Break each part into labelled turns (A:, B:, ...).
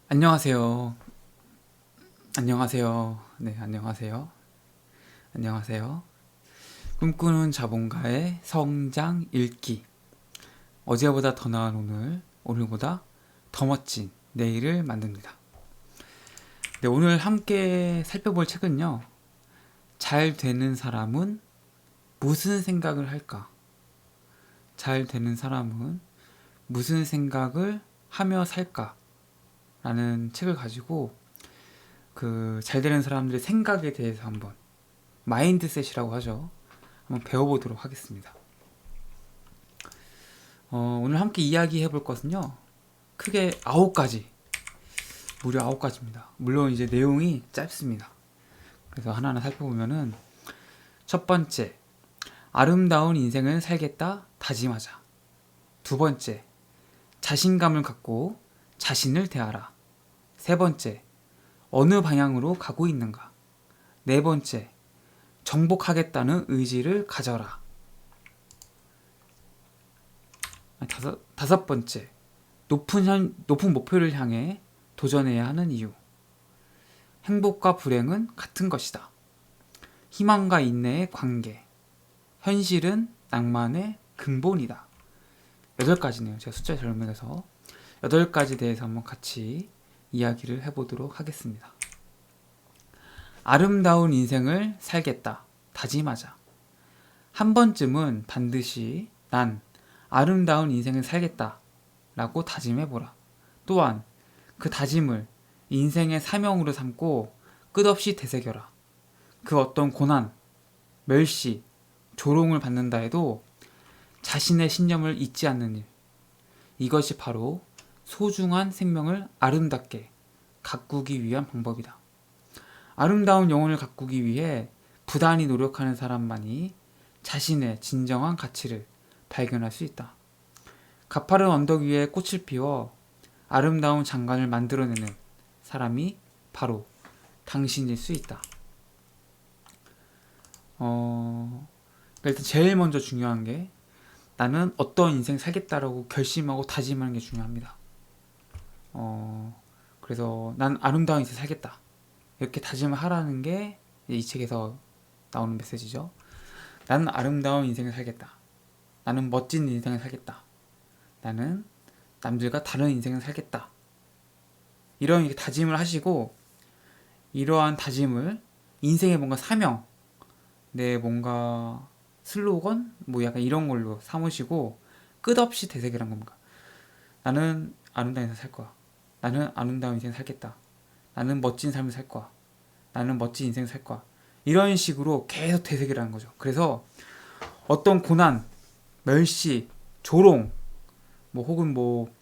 A: 안녕하세요. 안녕하세요. 네, 안녕하세요. 안녕하세요. 꿈꾸는 자본가의 성장 읽기. 어제보다 더 나은 오늘, 오늘보다 더 멋진 내일을 만듭니다. 네, 오늘 함께 살펴볼 책은요. 잘 되는 사람은 무슨 생각을 할까? 잘 되는 사람은 무슨 생각을 하며 살까? 라는 책을 가지고 그 잘 되는 사람들의 생각에 대해서 한번 마인드셋이라고 하죠. 한번 배워보도록 하겠습니다. 오늘 함께 이야기해 볼 것은요. 크게 9가지, 무려 9가지입니다. 물론 이제 내용이 짧습니다. 그래서 하나하나 살펴보면은 첫 번째, 아름다운 인생을 살겠다 다짐하자. 두 번째, 자신감을 갖고 자신을 대하라. 세 번째, 어느 방향으로 가고 있는가. 네 번째, 정복하겠다는 의지를 가져라. 다섯 번째, 높은 목표를 향해 도전해야 하는 이유. 행복과 불행은 같은 것이다. 희망과 인내의 관계. 현실은 낭만의 근본이다. 8가지네요. 제가 숫자 잘못해서 8가지 대해서 한번 같이 이야기를 해보도록 하겠습니다. 아름다운 인생을 살겠다. 다짐하자. 한 번쯤은 반드시 난 아름다운 인생을 살겠다 라고 다짐해보라. 또한 그 다짐을 인생의 사명으로 삼고 끝없이 되새겨라. 그 어떤 고난, 멸시, 조롱을 받는다 해도 자신의 신념을 잊지 않는 일. 이것이 바로 소중한 생명을 아름답게 가꾸기 위한 방법이다. 아름다운 영혼을 가꾸기 위해 부단히 노력하는 사람만이 자신의 진정한 가치를 발견할 수 있다. 가파른 언덕 위에 꽃을 피워 아름다운 장관을 만들어내는 사람이 바로 당신일 수 있다. 일단 제일 먼저 중요한 게 나는 어떤 인생 살겠다라고 결심하고 다짐하는 게 중요합니다. 그래서 난 아름다운 인생 살겠다. 이렇게 다짐을 하라는 게 이 책에서 나오는 메시지죠. 나는 아름다운 인생을 살겠다. 나는 멋진 인생을 살겠다. 나는 남들과 다른 인생을 살겠다. 이런 다짐을 하시고 이러한 다짐을 인생의 뭔가 사명, 내 뭔가 슬로건, 뭐 약간 이런 걸로 삼으시고 끝없이 되새기란 겁니다. 나는 아름다운 인생 살 거야. 나는 아름다운 인생 살겠다. 나는 멋진 삶을 살 거야. 나는 멋진 인생 살 거야. 이런 식으로 계속 되새기라는 거죠. 그래서 어떤 고난, 멸시, 조롱, 뭐 혹은 뭐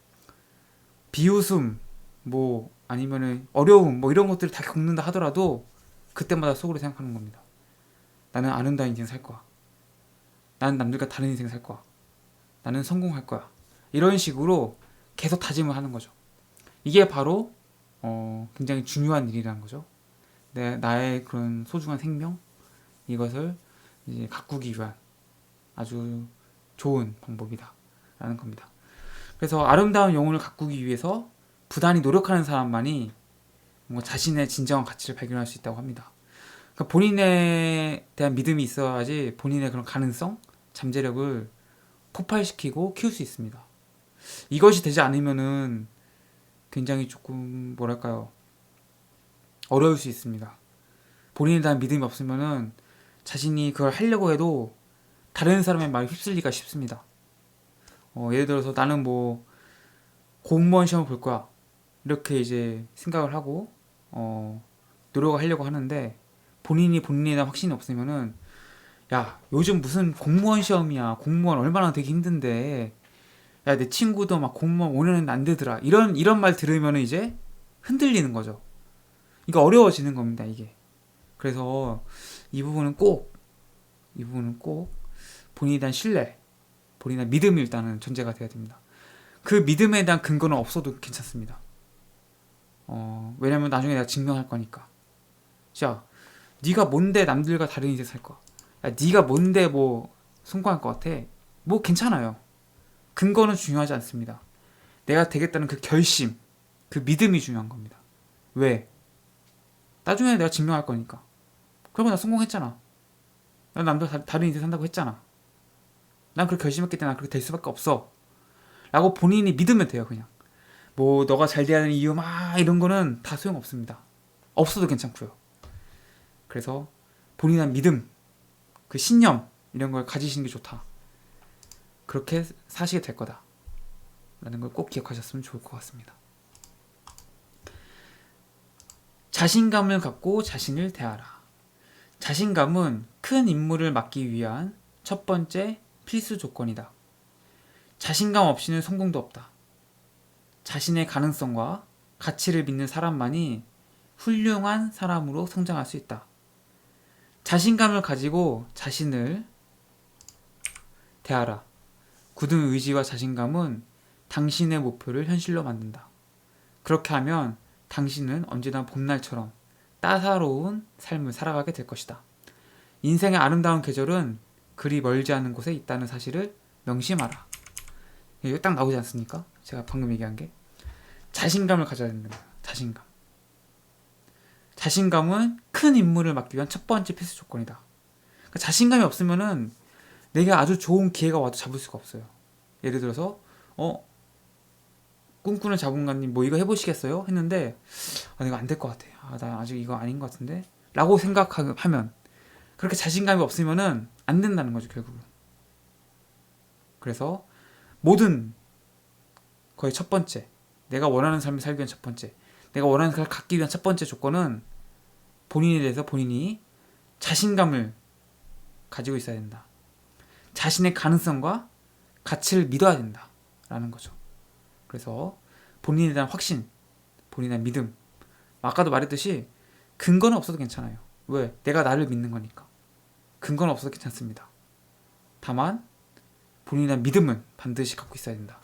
A: 비웃음, 뭐 아니면은 어려움, 뭐 이런 것들을 다 겪는다 하더라도 그때마다 속으로 생각하는 겁니다. 나는 아름다운 인생 살 거야. 나는 남들과 다른 인생 살 거야. 나는 성공할 거야. 이런 식으로 계속 다짐을 하는 거죠. 이게 바로 굉장히 중요한 일이라는 거죠. 나의 그런 소중한 생명, 이것을 이제 가꾸기 위한 아주 좋은 방법이다 라는 겁니다. 그래서 아름다운 영혼을 가꾸기 위해서 부단히 노력하는 사람만이 뭔가 자신의 진정한 가치를 발견할 수 있다고 합니다. 그러니까 본인에 대한 믿음이 있어야지 본인의 그런 가능성, 잠재력을 폭발시키고 키울 수 있습니다. 이것이 되지 않으면은 굉장히 조금 뭐랄까요, 어려울 수 있습니다. 본인에 대한 믿음이 없으면은 자신이 그걸 하려고 해도 다른 사람의 말에 휩쓸리기가 쉽습니다. 예를 들어서 나는 뭐 공무원 시험을 볼 거야. 이렇게 이제 생각을 하고 노력을 하려고 하는데 본인에 대한 확신이 없으면은 야, 요즘 무슨 공무원 시험이야. 공무원 얼마나 되기 힘든데. 야, 내 친구도 막 공무원 5년은 안 되더라. 이런 말 들으면은 이제 흔들리는 거죠. 이거 어려워지는 겁니다, 이게. 그래서 이 부분은 꼭 본인에 대한 신뢰, 본인에 대한 믿음이 일단은 전제가 돼야 됩니다. 그 믿음에 대한 근거는 없어도 괜찮습니다. 왜냐면 나중에 내가 증명할 거니까. 자, 네가 뭔데 남들과 다른 인생 살 거야. 야, 네가 뭔데 뭐 성공할 것 같아. 뭐 괜찮아요. 근거는 중요하지 않습니다. 내가 되겠다는 그 결심, 그 믿음이 중요한 겁니다. 왜? 나중에 내가 증명할 거니까. 그러고 나 성공했잖아. 난 남들 다른 인생 산다고 했잖아. 난 그렇게 결심했기 때문에 난 그렇게 될 수밖에 없어. 라고 본인이 믿으면 돼요. 그냥 뭐 너가 잘 돼야 하는 이유 막 이런 거는 다 소용없습니다. 없어도 괜찮고요. 그래서 본인의 믿음, 그 신념 이런 걸 가지시는 게 좋다. 그렇게 사시게 될 거다 라는 걸 꼭 기억하셨으면 좋을 것 같습니다. 자신감을 갖고 자신을 대하라. 자신감은 큰 임무를 맡기 위한 첫 번째 필수 조건이다. 자신감 없이는 성공도 없다. 자신의 가능성과 가치를 믿는 사람만이 훌륭한 사람으로 성장할 수 있다. 자신감을 가지고 자신을 대하라. 굳은 의지와 자신감은 당신의 목표를 현실로 만든다. 그렇게 하면 당신은 언제나 봄날처럼 따사로운 삶을 살아가게 될 것이다. 인생의 아름다운 계절은 그리 멀지 않은 곳에 있다는 사실을 명심하라. 이거 딱 나오지 않습니까? 제가 방금 얘기한 게 자신감을 가져야 된다. 자신감. 자신감은 큰 임무를 맡기 위한 첫 번째 필수 조건이다. 그러니까 자신감이 없으면은 내가 아주 좋은 기회가 와도 잡을 수가 없어요. 예를 들어서 꿈꾸는 자본가님 뭐 이거 해보시겠어요? 했는데 이거 안 될 것 같아. 나 아직 이거 아닌 것 같은데? 라고 생각하면 그렇게 자신감이 없으면은 안 된다는 거죠, 결국은. 그래서 모든 거의 첫 번째, 내가 원하는 삶을 살기 위한 첫 번째, 내가 원하는 걸 갖기 위한 첫 번째 조건은 본인에 대해서 본인이 자신감을 가지고 있어야 된다. 자신의 가능성과 가치를 믿어야 된다 라는 거죠. 그래서 본인에 대한 확신, 본인에 대한 믿음, 아까도 말했듯이 근거는 없어도 괜찮아요. 왜? 내가 나를 믿는 거니까. 근거는 없어도 괜찮습니다. 다만 본인에 대한 믿음은 반드시 갖고 있어야 된다.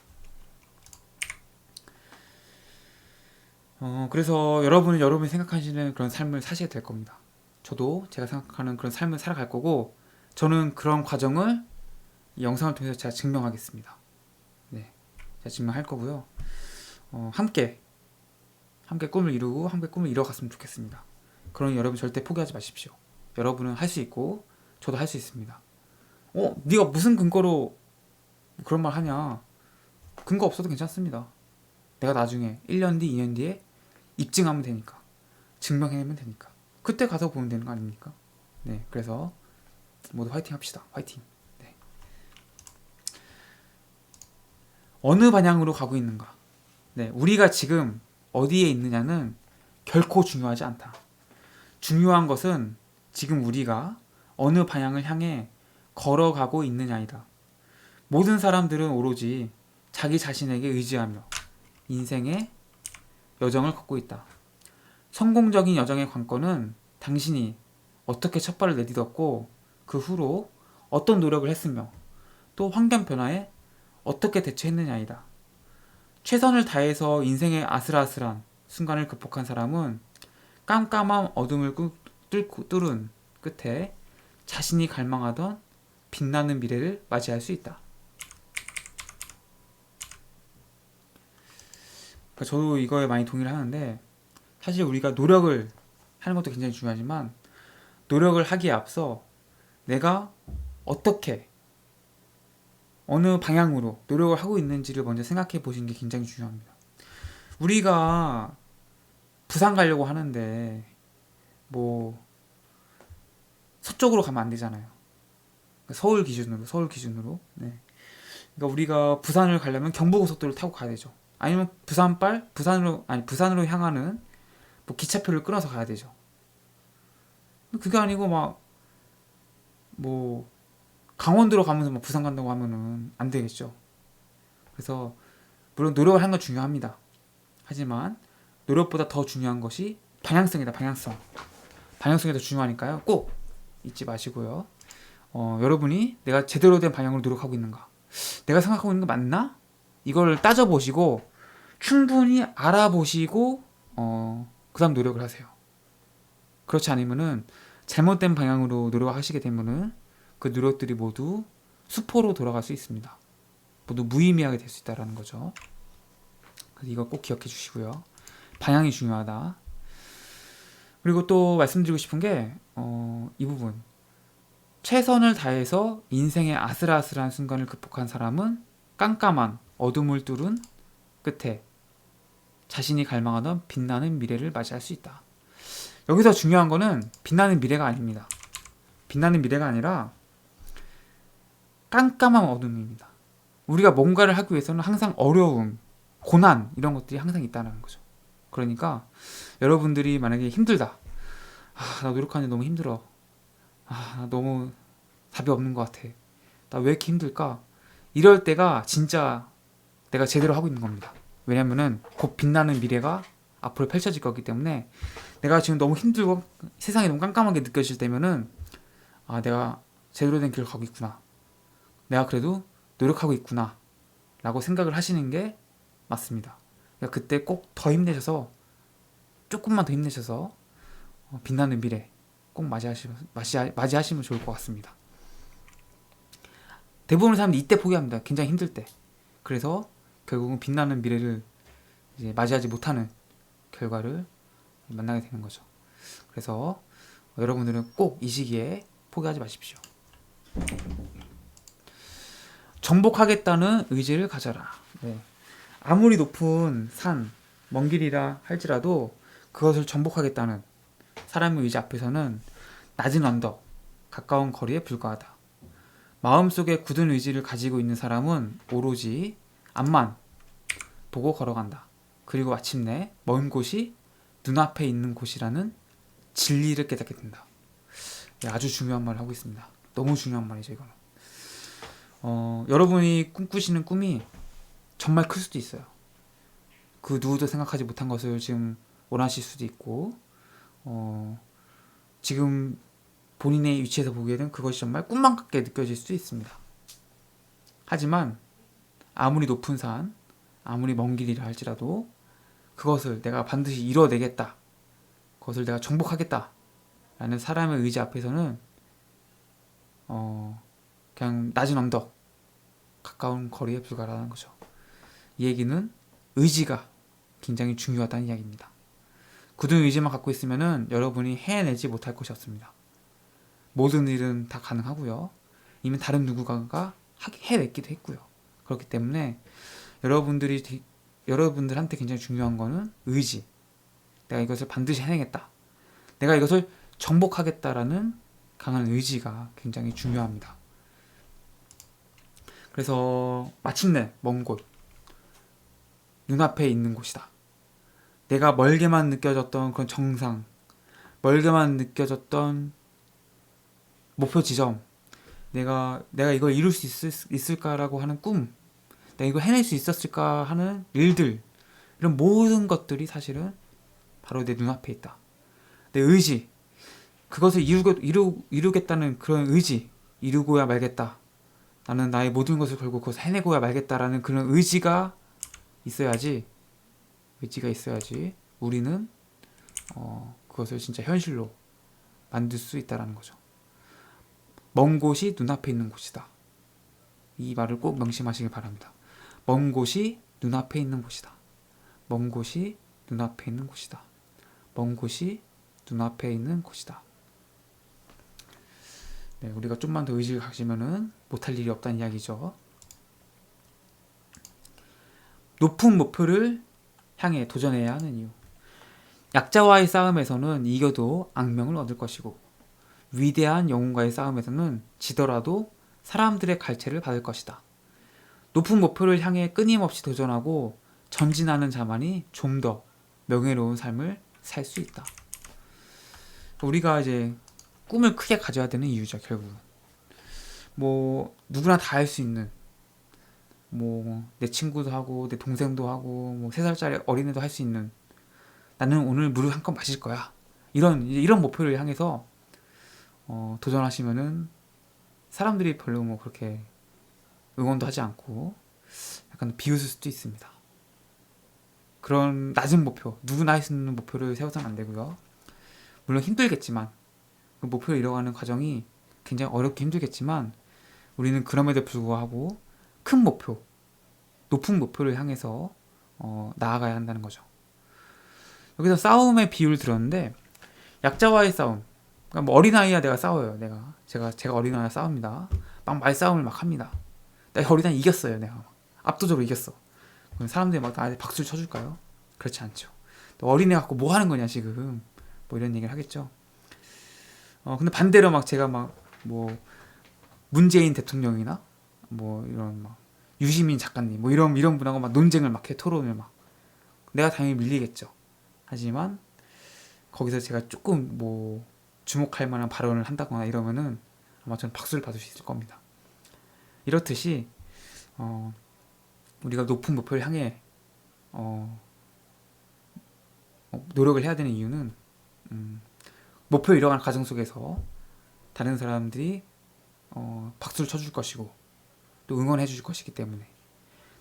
A: 그래서 여러분이 생각하시는 그런 삶을 사시게 될 겁니다. 저도 제가 생각하는 그런 삶을 살아갈 거고, 저는 그런 과정을 이 영상을 통해서 제가 증명하겠습니다. 네, 제가 증명할 거고요. 함께 꿈을 이루고 함께 꿈을 이뤄갔으면 좋겠습니다. 그러니 여러분 절대 포기하지 마십시오. 여러분은 할 수 있고 저도 할 수 있습니다. 네가 무슨 근거로 그런 말 하냐? 근거 없어도 괜찮습니다. 내가 나중에 1년 뒤, 2년 뒤에 입증하면 되니까, 증명해내면 되니까, 그때 가서 보면 되는 거 아닙니까? 네, 그래서 모두 화이팅 합시다. 화이팅. 네. 어느 방향으로 가고 있는가? 네, 우리가 지금 어디에 있느냐는 결코 중요하지 않다. 중요한 것은 지금 우리가 어느 방향을 향해 걸어가고 있느냐이다. 모든 사람들은 오로지 자기 자신에게 의지하며 인생의 여정을 걷고 있다. 성공적인 여정의 관건은 당신이 어떻게 첫 발을 내딛었고 그 후로 어떤 노력을 했으며 또 환경 변화에 어떻게 대처했느냐이다. 최선을 다해서 인생의 아슬아슬한 순간을 극복한 사람은 깜깜한 어둠을 뚫은 끝에 자신이 갈망하던 빛나는 미래를 맞이할 수 있다. 그러니까 저도 이거에 많이 동의를 하는데, 사실 우리가 노력을 하는 것도 굉장히 중요하지만 노력을 하기에 앞서 내가 어떻게 어느 방향으로 노력을 하고 있는지를 먼저 생각해 보시는 게 굉장히 중요합니다. 우리가 부산 가려고 하는데 뭐 서쪽으로 가면 안 되잖아요. 서울 기준으로. 네. 그러니까 우리가 부산을 가려면 경부고속도로를 타고 가야 되죠. 아니면 부산으로 향하는 뭐 기차표를 끊어서 가야 되죠. 그게 아니고 뭐 강원도로 가면서 막 부산 간다고 하면은 안 되겠죠. 그래서 물론 노력을 하는 건 중요합니다. 하지만 노력보다 더 중요한 것이 방향성이다. 방향성이 더 중요하니까요. 꼭 잊지 마시고요. 여러분이 내가 제대로 된 방향으로 노력하고 있는가? 내가 생각하고 있는 거 맞나? 이걸 따져보시고 충분히 알아보시고 그 다음 노력을 하세요. 그렇지 않으면은 잘못된 방향으로 노력하시게 되면은 그 노력들이 모두 수포로 돌아갈 수 있습니다. 모두 무의미하게 될 수 있다는 거죠. 그래서 이거 꼭 기억해 주시고요. 방향이 중요하다. 그리고 또 말씀드리고 싶은 게 이 부분. 최선을 다해서 인생의 아슬아슬한 순간을 극복한 사람은 깜깜한 어둠을 뚫은 끝에 자신이 갈망하던 빛나는 미래를 맞이할 수 있다. 여기서 중요한 거는 빛나는 미래가 아닙니다. 빛나는 미래가 아니라 깜깜한 어둠입니다. 우리가 뭔가를 하기 위해서는 항상 어려움, 고난 이런 것들이 항상 있다는 거죠. 그러니까 여러분들이 만약에 힘들다. 나 노력하는데 너무 힘들어. 나 너무 답이 없는 것 같아. 나 왜 이렇게 힘들까? 이럴 때가 진짜 내가 제대로 하고 있는 겁니다. 왜냐면은 곧 빛나는 미래가 앞으로 펼쳐질 거기 때문에 내가 지금 너무 힘들고 세상이 너무 깜깜하게 느껴질 때면은 내가 제대로 된 길을 가고 있구나. 내가 그래도 노력하고 있구나. 라고 생각을 하시는 게 맞습니다. 그러니까 그때 꼭 더 힘내셔서 조금만 더 힘내셔서 빛나는 미래 꼭 맞이하시면 좋을 것 같습니다. 대부분의 사람들이 이때 포기합니다. 굉장히 힘들 때. 그래서 결국은 빛나는 미래를 이제 맞이하지 못하는 결과를 만나게 되는 거죠. 그래서 여러분들은 꼭 이 시기에 포기하지 마십시오. 정복하겠다는 의지를 가져라. 네. 아무리 높은 산, 먼 길이라 할지라도 그것을 정복하겠다는 사람의 의지 앞에서는 낮은 언덕, 가까운 거리에 불과하다. 마음속에 굳은 의지를 가지고 있는 사람은 오로지 앞만 보고 걸어간다. 그리고 마침내 먼 곳이 눈앞에 있는 곳이라는 진리를 깨닫게 된다. 아주 중요한 말을 하고 있습니다. 너무 중요한 말이죠, 이거는. 여러분이 꿈꾸시는 꿈이 정말 클 수도 있어요. 그 누구도 생각하지 못한 것을 지금 원하실 수도 있고, 지금 본인의 위치에서 보기에는 그것이 정말 꿈만 같게 느껴질 수도 있습니다. 하지만 아무리 높은 산, 아무리 먼 길이라 할지라도 그것을 내가 반드시 이뤄내겠다. 그것을 내가 정복하겠다. 라는 사람의 의지 앞에서는 그냥 낮은 언덕, 가까운 거리에 불과하다는 거죠. 이 얘기는 의지가 굉장히 중요하다는 이야기입니다. 굳은 의지만 갖고 있으면은 여러분이 해내지 못할 것이 없습니다. 모든 일은 다 가능하고요. 이미 다른 누군가가 해냈기도 했고요. 그렇기 때문에 여러분들한테 굉장히 중요한 거는 의지. 내가 이것을 반드시 해내겠다. 내가 이것을 정복하겠다라는 강한 의지가 굉장히 중요합니다. 그래서 마침내 먼 곳, 눈앞에 있는 곳이다. 내가 멀게만 느껴졌던 그런 정상, 멀게만 느껴졌던 목표 지점, 내가 이걸 이룰 수 있을까라고 하는 꿈, 내가 이걸 해낼 수 있었을까 하는 일들, 이런 모든 것들이 사실은 바로 내 눈앞에 있다. 내 의지, 그것을 이루겠다는 그런 의지, 이루고야 말겠다. 나는 나의 모든 것을 걸고 그것을 해내고야 말겠다라는 그런 의지가 있어야지 우리는 그것을 진짜 현실로 만들 수 있다라는 거죠. 먼 곳이 눈앞에 있는 곳이다. 이 말을 꼭 명심하시길 바랍니다. 먼 곳이 눈앞에 있는 곳이다. 먼 곳이 눈앞에 있는 곳이다. 먼 곳이 눈앞에 있는 곳이다. 네, 우리가 좀만 더 의지를 가지면은 못할 일이 없다는 이야기죠. 높은 목표를 향해 도전해야 하는 이유. 약자와의 싸움에서는 이겨도 악명을 얻을 것이고, 위대한 영웅과의 싸움에서는 지더라도 사람들의 갈채를 받을 것이다. 높은 목표를 향해 끊임없이 도전하고 전진하는 자만이 좀 더 명예로운 삶을 살 수 있다. 우리가 이제 꿈을 크게 가져야 되는 이유죠, 결국. 누구나 다 할 수 있는, 내 친구도 하고, 내 동생도 하고, 3살짜리 어린애도 할 수 있는, 나는 오늘 물을 한 컵 마실 거야. 이런 목표를 향해서, 도전하시면은, 사람들이 별로 그렇게 응원도 하지 않고, 약간 비웃을 수도 있습니다. 그런 낮은 목표, 누구나 할 수 있는 목표를 세워서는 안 되고요. 물론 힘들겠지만, 그 목표를 이뤄가는 과정이 굉장히 어렵게 힘들겠지만 우리는 그럼에도 불구하고 큰 목표, 높은 목표를 향해서 나아가야 한다는 거죠. 여기서 싸움의 비유를 들었는데 약자와의 싸움. 그러니까 뭐 어린아이와 내가 싸워요. 제가 어린아이와 싸웁니다. 막 말싸움을 막 합니다. 내가 어린아이 이겼어요. 내가 압도적으로 이겼어. 그럼 사람들이 막 나한테 박수를 쳐줄까요? 그렇지 않죠. 너 어린애 갖고 뭐 하는 거냐 지금. 뭐 이런 얘기를 하겠죠. 근데 반대로 막 제가 막 뭐 문재인 대통령이나 뭐 이런 막 유시민 작가님 뭐 이런 분하고 막 논쟁을 막 해, 토론을 막. 내가 당연히 밀리겠죠. 하지만 거기서 제가 조금 뭐 주목할 만한 발언을 한다거나 이러면은 아마 저는 박수를 받을 수 있을 겁니다. 이렇듯이 우리가 높은 목표를 향해 노력을 해야 되는 이유는 목표를 이뤄가는 과정 속에서 다른 사람들이 박수를 쳐줄 것이고 또 응원해 줄 것이기 때문에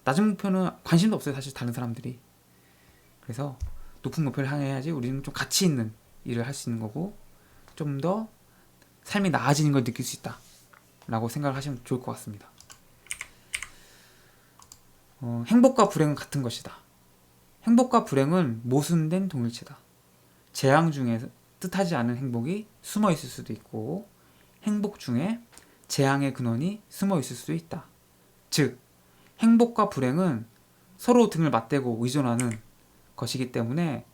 A: 낮은 목표는 관심도 없어요. 사실 다른 사람들이. 그래서 높은 목표를 향해야지 우리는 좀 가치 있는 일을 할 수 있는 거고 좀 더 삶이 나아지는 걸 느낄 수 있다 라고 생각을 하시면 좋을 것 같습니다. 행복과 불행은 같은 것이다. 행복과 불행은 모순된 동일체다. 재앙 중에 뜻하지 않은 행복이 숨어 있을 수도 있고 행복 중에 재앙의 근원이 숨어 있을 수도 있다. 즉, 행복과 불행은 서로 등을 맞대고 의존하는 것이기 때문에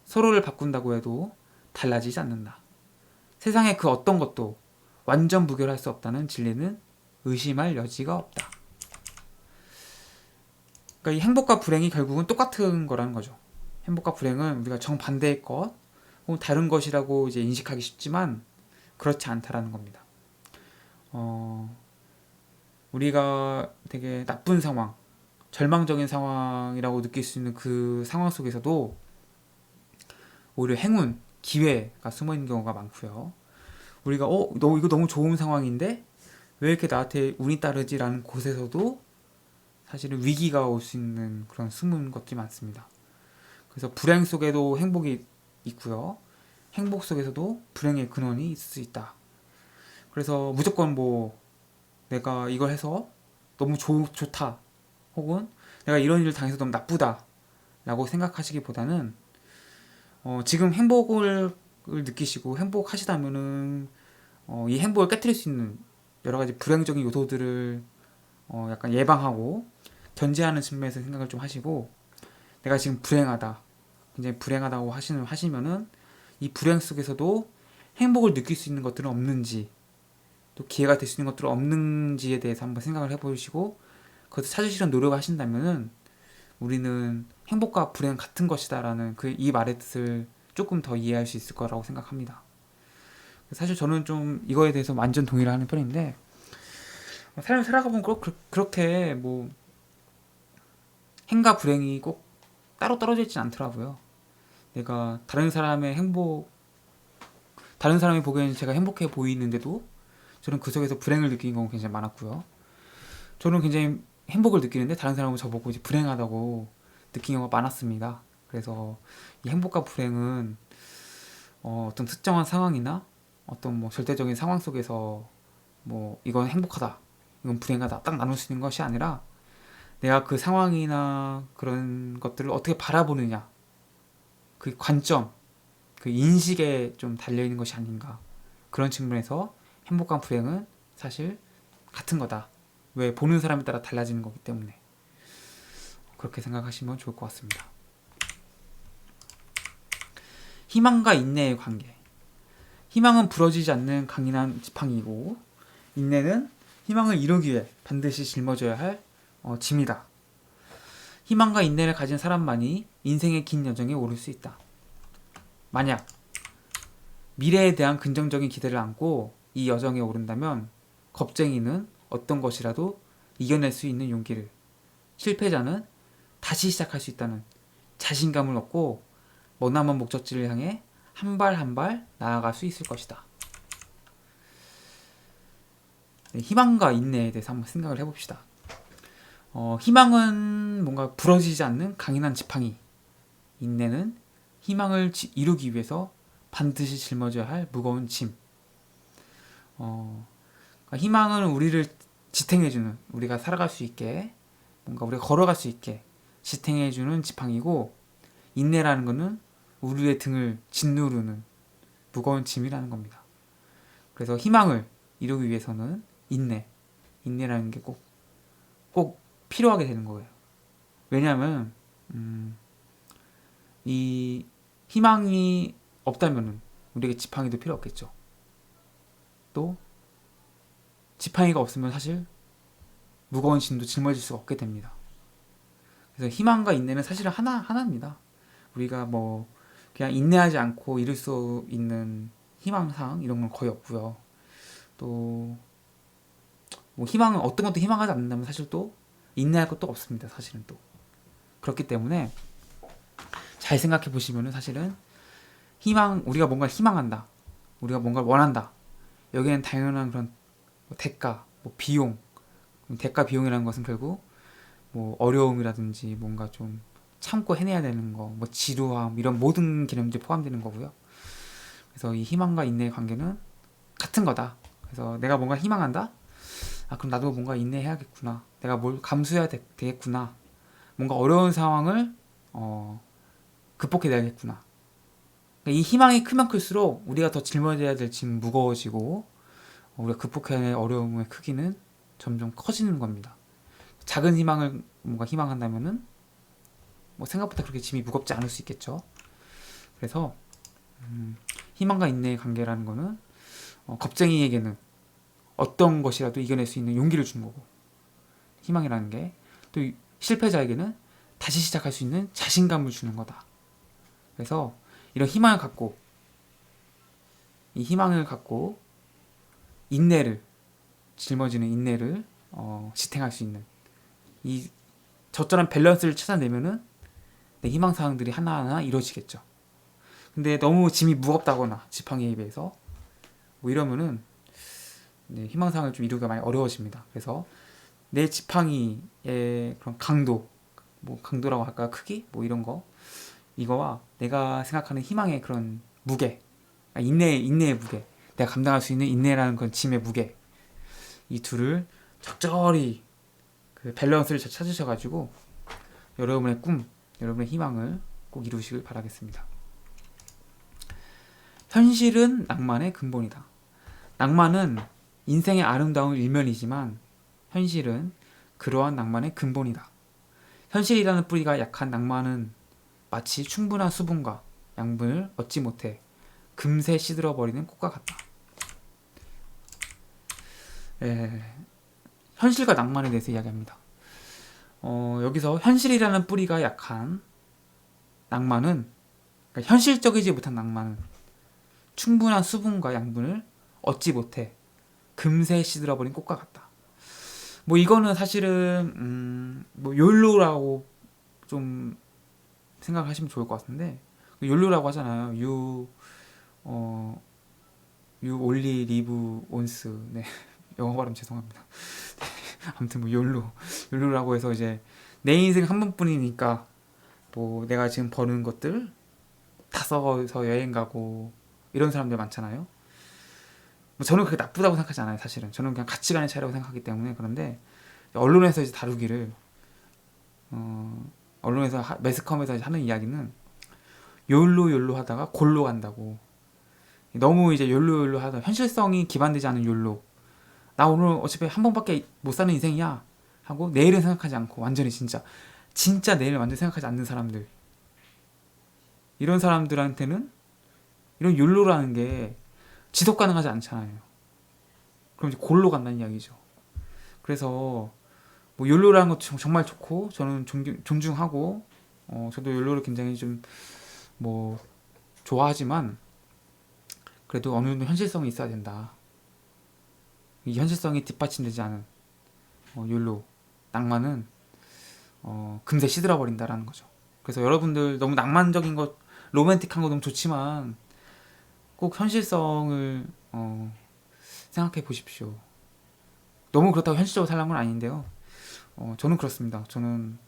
A: 서로를 바꾼다고 해도 달라지지 않는다. 세상의 그 어떤 것도 완전 부결할 수 없다는 진리는 의심할 여지가 없다. 그러니까 이 행복과 불행이 결국은 똑같은 거라는 거죠. 행복과 불행은 우리가 정반대의 것 혹은 다른 것이라고 이제 인식하기 쉽지만 그렇지 않다라는 겁니다. 우리가 되게 나쁜 상황, 절망적인 상황이라고 느낄 수 있는 그 상황 속에서도 오히려 행운, 기회가 숨어 있는 경우가 많고요. 우리가 너 이거 너무 좋은 상황인데 왜 이렇게 나한테 운이 따르지라는 곳에서도 사실은 위기가 올 수 있는 그런 숨은 것들이 많습니다. 그래서 불행 속에도 행복이 있고요. 행복 속에서도 불행의 근원이 있을 수 있다. 그래서 무조건 뭐 내가 이걸 해서 너무 좋다 혹은 내가 이런 일을 당해서 너무 나쁘다 라고 생각하시기보다는 지금 행복을 느끼시고 행복하시다면은 이 행복을 깨트릴 수 있는 여러 가지 불행적인 요소들을 약간 예방하고 견제하는 측면에서 생각을 좀 하시고 내가 지금 불행하다 굉장히 불행하다고 하시면은 이 불행 속에서도 행복을 느낄 수 있는 것들은 없는지 또 기회가 될 수 있는 것들은 없는지에 대해서 한번 생각을 해보시고 그것을 찾으시려는 노력을 하신다면은 우리는 행복과 불행 같은 것이다라는 이 말의 뜻을 조금 더 이해할 수 있을 거라고 생각합니다. 사실 저는 좀 이거에 대해서 완전 동의를 하는 편인데 삶을 살아가보면 그렇게 뭐 행과 불행이 꼭 따로 떨어져 있진 않더라고요. 내가 다른 사람이 보기에는 제가 행복해 보이는데도 저는 그 속에서 불행을 느끼는 경우가 굉장히 많았고요. 저는 굉장히 행복을 느끼는데 다른 사람은 저보고 이제 불행하다고 느낀 경우가 많았습니다. 그래서 이 행복과 불행은 어떤 특정한 상황이나 어떤 뭐 절대적인 상황 속에서 뭐 이건 행복하다, 이건 불행하다 딱 나눌 수 있는 것이 아니라 내가 그 상황이나 그런 것들을 어떻게 바라보느냐 그 관점, 그 인식에 좀 달려있는 것이 아닌가 그런 측면에서 행복과 불행은 사실 같은 거다. 왜? 보는 사람에 따라 달라지는 거기 때문에 그렇게 생각하시면 좋을 것 같습니다. 희망과 인내의 관계. 희망은 부러지지 않는 강인한 지팡이고 인내는 희망을 이루기 위해 반드시 짊어져야 할 짐이다. 희망과 인내를 가진 사람만이 인생의 긴 여정에 오를 수 있다. 만약 미래에 대한 긍정적인 기대를 안고 이 여정에 오른다면 겁쟁이는 어떤 것이라도 이겨낼 수 있는 용기를, 실패자는 다시 시작할 수 있다는 자신감을 얻고 머나먼 목적지를 향해 한 발 한 발 나아갈 수 있을 것이다. 네, 희망과 인내에 대해서 한번 생각을 해봅시다. 희망은 뭔가 부러지지 않는 강인한 지팡이, 인내는 희망을 이루기 위해서 반드시 짊어져야 할 무거운 짐. 그러니까 희망은 우리를 지탱해주는, 우리가 살아갈 수 있게, 뭔가 우리가 걸어갈 수 있게 지탱해주는 지팡이고, 인내라는 것은 우리의 등을 짓누르는 무거운 짐이라는 겁니다. 그래서 희망을 이루기 위해서는 인내라는 게 꼭 필요하게 되는 거예요. 왜냐하면 이 희망이 없다면은 우리에게 지팡이도 필요 없겠죠. 또 지팡이가 없으면 사실 무거운 짐도 짊어질 수가 없게 됩니다. 그래서 희망과 인내는 사실은 하나입니다. 우리가 뭐 그냥 인내하지 않고 이룰 수 있는 희망사항 이런 건 거의 없고요. 또 뭐 희망은 어떤 것도 희망하지 않는다면 사실 또 인내할 것도 없습니다. 사실은 또 그렇기 때문에 잘 생각해 보시면은 사실은 우리가 뭔가 희망한다, 우리가 뭔가 원한다. 여기에는 당연한 그런 대가, 비용, 대가 비용이라는 것은 결국 뭐 어려움이라든지 뭔가 좀 참고 해내야 되는 거, 뭐 지루함 이런 모든 개념들이 포함되는 거고요. 그래서 이 희망과 인내의 관계는 같은 거다. 그래서 내가 뭔가 희망한다. 그럼 나도 뭔가 인내해야겠구나. 내가 뭘 감수해야 되겠구나. 뭔가 어려운 상황을 극복해내야겠구나. 이 희망이 크면 클수록 우리가 더 짊어져야 될 짐 무거워지고 우리가 극복해야 할 어려움의 크기는 점점 커지는 겁니다. 작은 희망을 뭔가 희망한다면은 뭐 생각보다 그렇게 짐이 무겁지 않을 수 있겠죠. 그래서 희망과 인내의 관계라는 거는 겁쟁이에게는 어떤 것이라도 이겨낼 수 있는 용기를 주는 거고, 희망이라는 게 또 실패자에게는 다시 시작할 수 있는 자신감을 주는 거다. 그래서 이런 희망을 갖고 인내를 짊어지는 인내를 지탱할 수 있는 이 적절한 밸런스를 찾아내면은 내 희망 사항들이 하나하나 이루어지겠죠. 근데 너무 짐이 무겁다거나 지팡이에 비해서 뭐 이러면은 희망 사항을 좀 이루기가 많이 어려워집니다. 그래서 내 지팡이의 그런 강도, 뭐 강도라고 할까, 크기, 뭐 이런 거, 이거와 내가 생각하는 희망의 그런 무게, 인내의 무게, 내가 감당할 수 있는 인내라는 그런 짐의 무게, 이 둘을 적절히 그 밸런스를 찾으셔가지고 여러분의 꿈, 여러분의 희망을 꼭 이루시길 바라겠습니다. 현실은 낭만의 근본이다. 낭만은 인생의 아름다운 일면이지만 현실은 그러한 낭만의 근본이다. 현실이라는 뿌리가 약한 낭만은 마치 충분한 수분과 양분을 얻지 못해 금세 시들어버리는 꽃과 같다. 현실과 낭만에 대해서 이야기합니다. 여기서 현실이라는 뿌리가 약한 낭만은, 그러니까 현실적이지 못한 낭만은 충분한 수분과 양분을 얻지 못해 금세 시들어버린 꽃과 같다. 뭐 이거는 사실은 뭐 욜로라고 좀 생각하시면 좋을 것 같은데, 욜로라고 하잖아요. You only live once. 네, 영어 발음 죄송합니다. 아무튼 뭐 욜로라고 해서 이제 내 인생 한 번뿐이니까 뭐 내가 지금 버는 것들 다 써서 여행 가고 이런 사람들 많잖아요. 뭐 저는 그게 나쁘다고 생각하지 않아요. 사실은 저는 그냥 가치관의 차이라고 생각하기 때문에. 그런데 언론에서 이제 다루기를 언론에서 매스컴에서 이제 하는 이야기는 욜로 하다가 골로 간다고. 너무 이제 욜로 하다 현실성이 기반되지 않은 욜로. 나 오늘 어차피 한 번밖에 못 사는 인생이야 하고 내일은 생각하지 않고 완전히 진짜 내일을 완전히 생각하지 않는 사람들, 이런 사람들한테는 이런 욜로라는 게 지속 가능하지 않잖아요. 그럼 이제 골로 간다는 이야기죠. 그래서 뭐 욜로라는 것도 정말 좋고 저는 존중하고 저도 욜로를 굉장히 좀 뭐 좋아하지만 그래도 어느 정도 현실성이 있어야 된다. 이 현실성이 뒷받침되지 않은 욜로 낭만은 금세 시들어버린다라는 거죠. 그래서 여러분들 너무 낭만적인 것, 로맨틱한 거 너무 좋지만 꼭 현실성을 생각해 보십시오. 너무 그렇다고 현실적으로 살라는 건 아닌데요. 저는 그렇습니다. 저는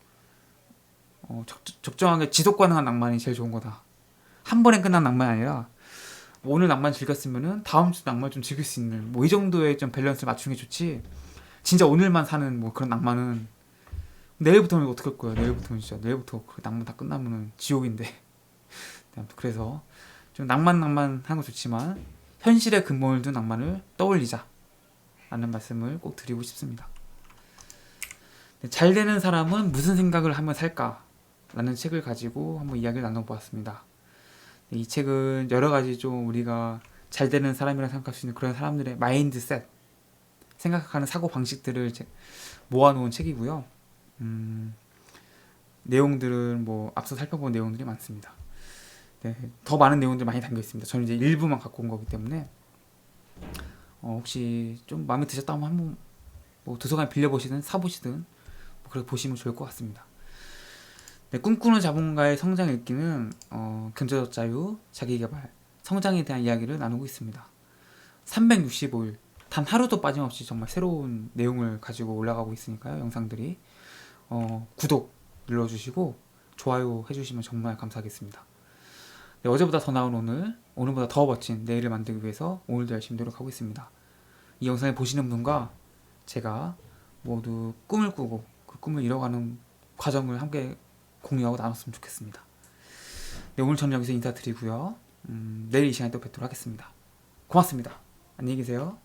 A: 적정하게 지속 가능한 낭만이 제일 좋은 거다. 한 번에 끝난 낭만이 아니라 오늘 낭만 즐겼으면은 다음 주 낭만 좀 즐길 수 있는 뭐 이 정도의 좀 밸런스를 맞추는 게 좋지. 진짜 오늘만 사는 뭐 그런 낭만은 내일부터는 어떻게 할 거야? 내일부터 그 낭만 다 끝나면은 지옥인데. 네, 그래서 좀 낭만하는 거 좋지만 현실의 근본을 둔 낭만을 떠올리자 라는 말씀을 꼭 드리고 싶습니다. 잘 되는 사람은 무슨 생각을 하면 살까? 라는 책을 가지고 한번 이야기를 나눠보았습니다. 이 책은 여러 가지 좀 우리가 잘 되는 사람이라 생각할 수 있는 그런 사람들의 마인드셋, 생각하는 사고 방식들을 모아놓은 책이고요. 내용들은 뭐 앞서 살펴본 내용들이 많습니다. 네, 더 많은 내용들이 많이 담겨 있습니다. 저는 이제 일부만 갖고 온 거기 때문에 혹시 좀 마음에 드셨다면 한번 뭐 도서관 빌려보시든 사보시든 뭐 그렇게 보시면 좋을 것 같습니다. 네, 꿈꾸는 자본가의 성장 읽기는 경제적 자유, 자기개발, 성장에 대한 이야기를 나누고 있습니다. 365일 단 하루도 빠짐없이 정말 새로운 내용을 가지고 올라가고 있으니까요. 영상들이 구독 눌러주시고 좋아요 해주시면 정말 감사하겠습니다. 네, 어제보다 더 나은 오늘보다 더 멋진 내일을 만들기 위해서 오늘도 열심히 노력하고 있습니다. 이 영상을 보시는 분과 제가 모두 꿈을 꾸고 그 꿈을 이뤄가는 과정을 함께 공유하고 나눴으면 좋겠습니다. 네, 오늘 저는 여기서 인사드리고요. 내일 이 시간에 또 뵙도록 하겠습니다. 고맙습니다. 안녕히 계세요.